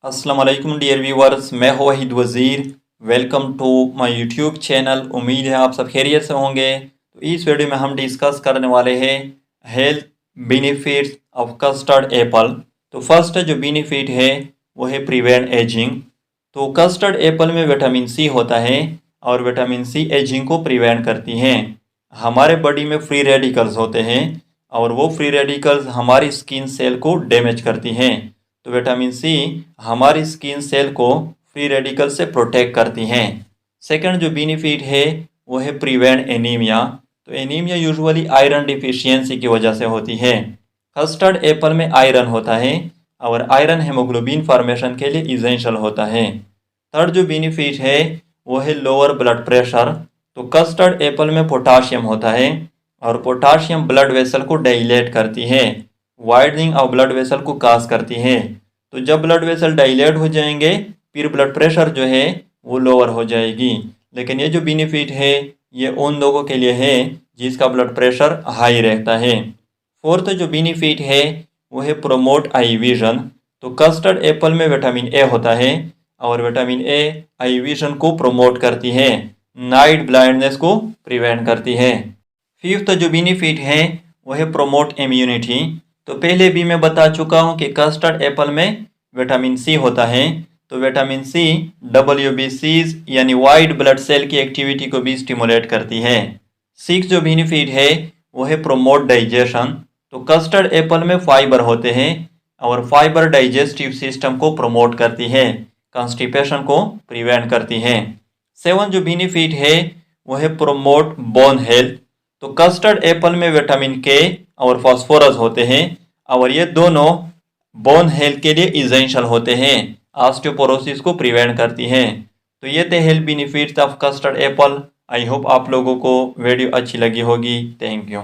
अस्सलाम वालेकुम dear viewers, मैं हूं Waheed Wazir. Welcome to my YouTube channel. उम्मीद है आप सब खैरियत से होंगे। तो इस वीडियो में हम डिस्कस करने वाले हैं health benefits of custard Apple. तो फर्स्ट जो बेनिफिट है वो है प्रिवेंट एजिंग। तो कस्टर्ड एप्पल में विटामिन सी होता है और विटामिन सी एजिंग को प्रिवेंट करती हैं। हमारे बॉडी में फ्री रेडिकल्स होते हैं और वो फ्री रेडिकल्स हमारी स्किन सेल को डैमेज करती हैं। तो विटामिन सी हमारी स्किन सेल को फ्री रेडिकल से प्रोटेक्ट करती हैं। सेकंड जो बेनिफिट है वो है प्रिवेंट एनीमिया। तो एनीमिया यूजुअली आयरन डिफिशियंसी की वजह से होती है। कस्टर्ड एप्पल में आयरन होता है और आयरन हेमोग्लोबिन फॉर्मेशन के लिए इसेंशियल होता है। थर्ड जो बेनिफिट है वो है लोअर ब्लड प्रेशर। तो कस्टर्ड एप्पल में पोटाशियम होता है और पोटाशियम ब्लड वेसल को डाइलेट करती है, वाइडनिंग ऑफ ब्लड वेसल को काज करती है। तो जब ब्लड वेसल डाइलेट हो जाएंगे फिर ब्लड प्रेशर जो है वो लोअर हो जाएगी। लेकिन ये जो बेनिफिट है ये उन लोगों के लिए है जिसका ब्लड प्रेशर हाई रहता है। फोर्थ जो बेनिफिट है वो है प्रोमोट आई विजन। तो कस्टर्ड एप्पल में विटामिन ए होता है और विटामिन ए आई विजन को प्रोमोट करती है, नाइट ब्लाइंडनेस को प्रिवेंट करती है। फिफ्थ जो बेनिफिट है वो है प्रोमोट इम्यूनिटी। तो पहले भी मैं बता चुका हूँ कि कस्टर्ड एप्पल में विटामिन सी होता है। तो विटामिन सी WBCs यानी वाइट ब्लड सेल की एक्टिविटी को भी स्टिमुलेट करती है। सिक्स जो बेनिफिट है वो है प्रोमोट डाइजेशन। तो कस्टर्ड एप्पल में फाइबर होते हैं और फाइबर डाइजेस्टिव सिस्टम को प्रोमोट करती है, कॉन्स्टिपेशन को प्रिवेंट करती है। सेवन जो बेनिफिट है वो है प्रोमोट बोन हेल्थ। तो कस्टर्ड एप्पल में विटामिन के और फास्फोरस होते हैं और ये दोनों बोन हेल्थ के लिए इसेंशियल होते हैं, ऑस्टियोपोरोसिस को प्रिवेंट करती हैं। तो ये थे health benefits of custard Apple. I hope आप लोगों को वीडियो अच्छी लगी होगी। Thank you.